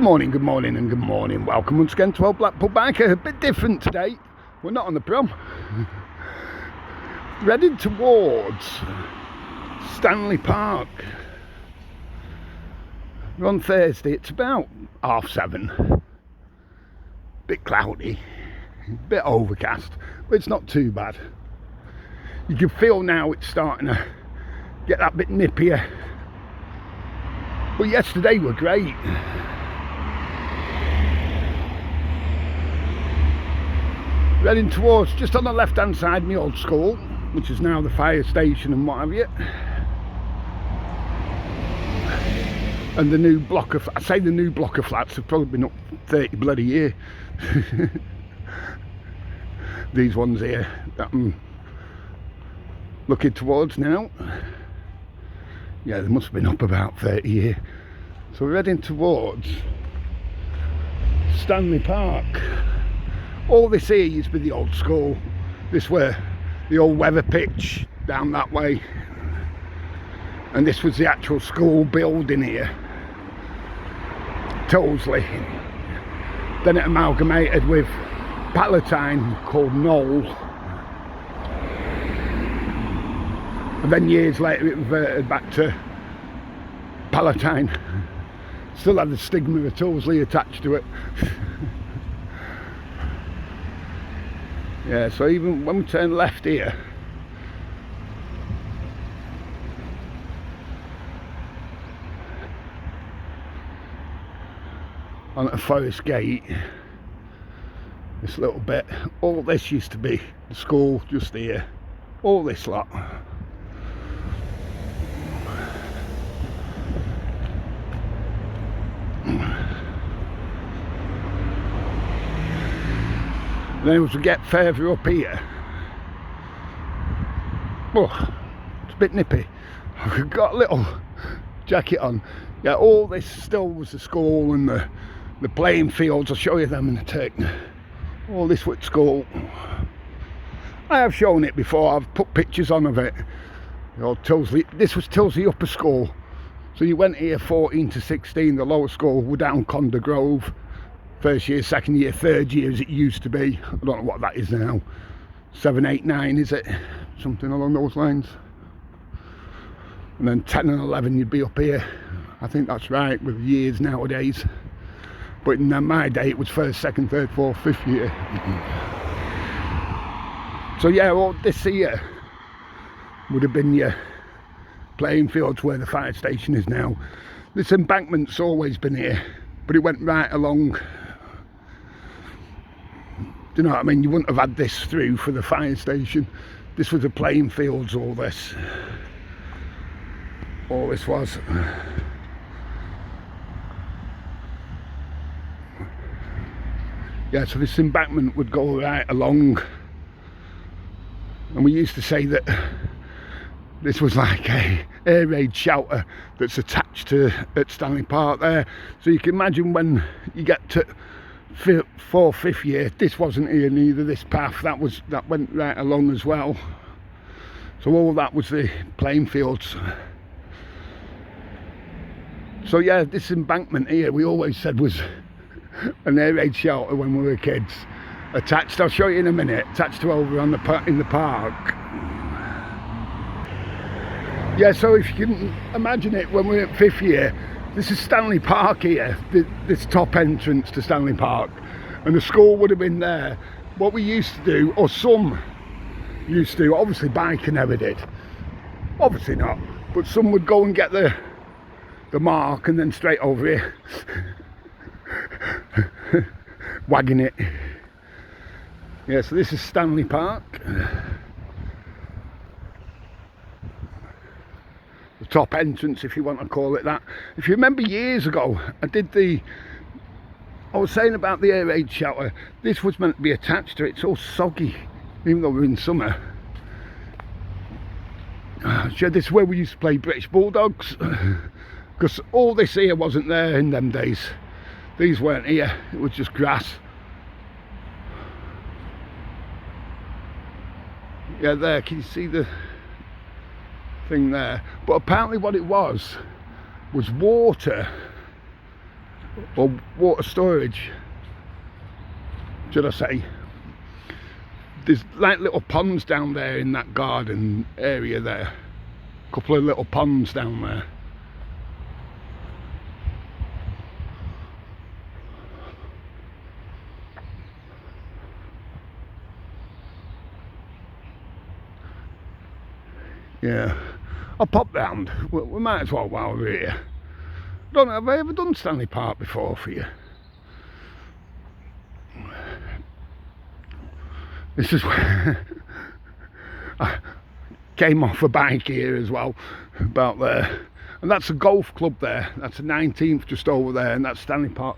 Good morning and good morning. Welcome once again to our Blackpool Biker. A bit different today. We're not on the prom. Heading towards Stanley Park. We're on Thursday. It's about 7:30. Bit cloudy, bit overcast, but it's not too bad. You can feel now it's starting to get that bit nippier. But yesterday were great. Heading towards, just on the left hand side, my old school, which is now the fire station and what have you. And the new block of, I say the new block of flats have probably been up 30 bloody years. These ones here that I'm looking towards now. Yeah, they must have been up about 30 years. So we're heading towards Stanley Park. All this here used to be the old school. This were the old weather pitch down that way. And this was the actual school building here. Tolesley. Then it amalgamated with Palatine called Knoll. And then years later it reverted back to Palatine. Still had the stigma of Tolesley attached to it. Yeah, so even when we turn left here, on a forest gate, this little bit, all this used to be the school just here, all this lot. Then as we get further up here, oh, it's a bit nippy. I've got a little jacket on. Yeah, all this still was the school and the playing fields. I'll show you them in a tick. All this was school. I have shown it before. I've put pictures on of it. You know, Tolesley. This was Tolesley Upper School. So you went here 14 to 16. The lower school were down Conda Grove. First year, second year, third year as it used to be. I don't know what that is now. 7, 8, 9 is it? Something along those lines. And then 10 and 11 you'd be up here. I think that's right with years nowadays. But in my day it was first, second, third, fourth, fifth year. So yeah, all this here would have been your playing fields where the fire station is now. This embankment's always been here, but it went right along. Do you know what I mean? You wouldn't have had this through for the fire station. This was the playing fields, all this. All this was. Yeah, so this embankment would go right along. And we used to say that this was like a air raid shelter that's attached to at Stanley Park there. So you can imagine when you get to 4th, 5th year, this wasn't here neither, this path, that went right along as well. So all that was the playing fields. So yeah, this embankment here we always said was an air raid shelter when we were kids. Attached, I'll show you in a minute, attached to over on in the park. Yeah, so if you can imagine it, when we're at 5th year, this is Stanley Park here, this top entrance to Stanley Park, and the school would have been there. What we used to do, or some used to, obviously Biker never did, obviously not, but some would go and get the mark and then straight over here, wagging it. Yeah, so this is Stanley Park. The top entrance, if you want to call it that. If you remember years ago, I was saying about the air raid shelter. This was meant to be attached to it. It's all soggy, even though we're in summer. So this is where we used to play British Bulldogs. Because all this here wasn't there in them days. These weren't here, it was just grass. Yeah, there, can you see the thing there? But apparently what it was water or water storage, should I say. There's like little ponds down there in that garden area there. A couple of little ponds down there. Yeah, I'll pop round. We might as well while we're here. Don't know, have I ever done Stanley Park before for you? This is where I came off a bike here as well, about there. And that's a golf club there. That's the 19th just over there, and that's Stanley Park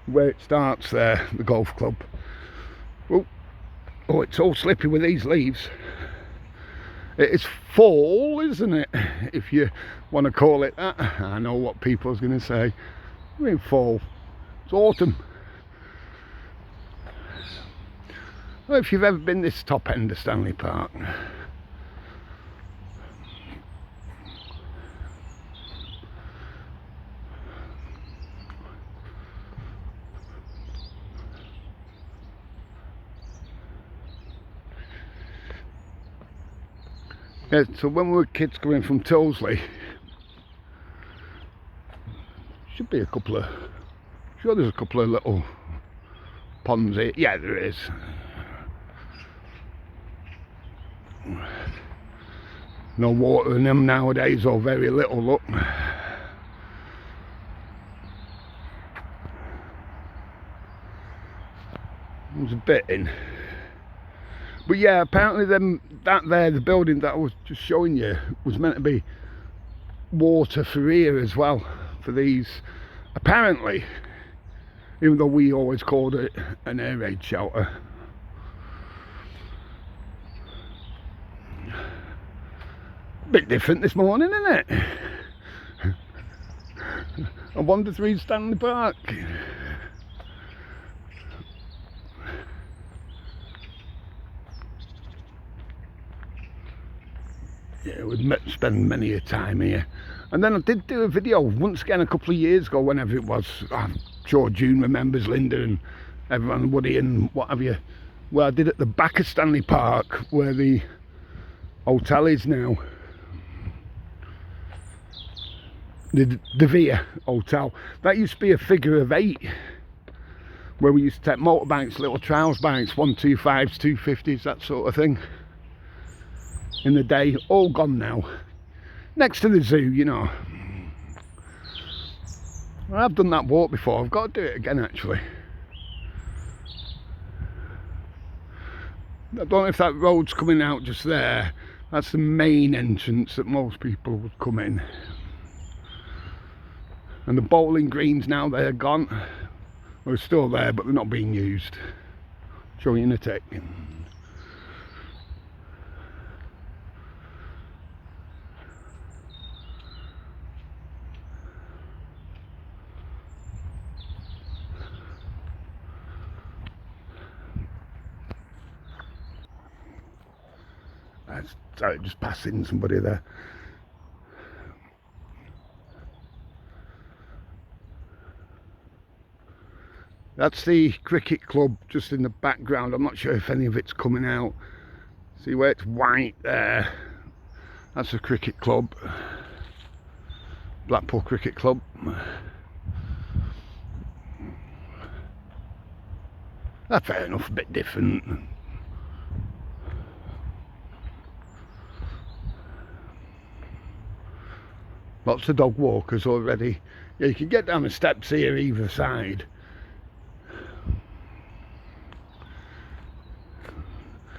where it starts there, the golf club. Oh, it's all slippy with these leaves. It's fall, isn't it? If you want to call it that. I know what people's going to say. I mean, fall. It's autumn. Well, if you've ever been this top end of Stanley Park, yeah, so when we were kids coming from Tosley, should be a couple of, sure there's a couple of little ponds here. Yeah, there is. No water in them nowadays, or very little, look. There's a bit in. But yeah, apparently the building that I was just showing you was meant to be water for here as well, for these, apparently, even though we always called it an air raid shelter. Bit different this morning, isn't it? I wandered through Stanley Park. Yeah, we'd spend many a time here. And then I did do a video once again a couple of years ago, whenever it was. I'm sure June remembers, Linda and everyone, Woody and what have you, where I did at the back of Stanley Park, where the hotel is now. The Via Hotel. That used to be a figure of 8, where we used to take motorbikes, little trials bikes, 125s, 250s, that sort of thing. In the day, all gone now. Next to the zoo, you know. I've done that walk before. I've got to do it again, actually. I don't know if that road's coming out just there. That's the main entrance that most people would come in. And the bowling greens now, they're gone. They're still there, but they're not being used. Show you in a tick. Sorry, just passing somebody there. That's the cricket club just in the background. I'm not sure if any of it's coming out. See where it's white there? That's the cricket club. Blackpool Cricket Club. That's fair enough, a bit different. Lots of dog walkers already. Yeah, you can get down the steps here either side.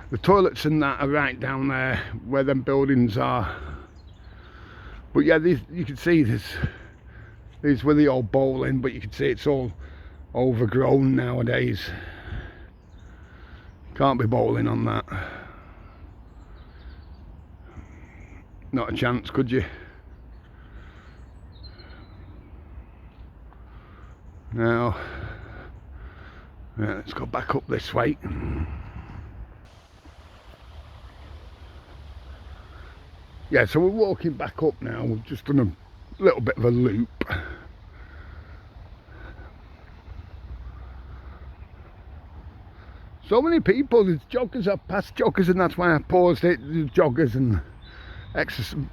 The toilets and that are right down there where them buildings are. But yeah, you can see these were the old bowling, but you can see it's all overgrown nowadays. Can't be bowling on that. Not a chance, could you? Now, yeah, let's go back up this way. Yeah, so we're walking back up now. We've just done a little bit of a loop. so many people, there's joggers, I've passed joggers, and that's why I paused it. There's joggers and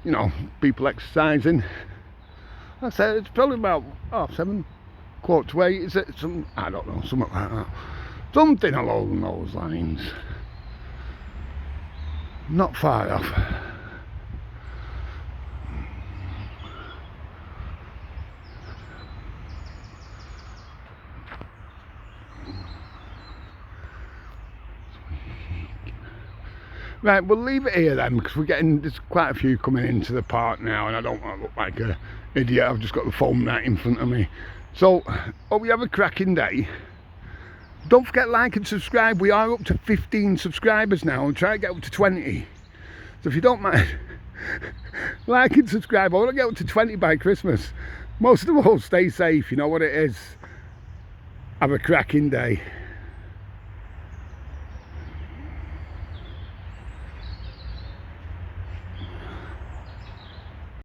you know, people exercising. I said it's probably about 7, 7:15, is it? I don't know, something like that. Something along those lines. Not far off. Right, we'll leave it here then, because there's quite a few coming into the park now, and I don't want to look like an idiot. I've just got the phone right in front of me. So, hope you have a cracking day. Don't forget, like and subscribe. We are up to 15 subscribers now, and try to get up to 20. So if you don't mind, like and subscribe. I want to get up to 20 by Christmas. Most of all, stay safe, you know what it is. Have a cracking day.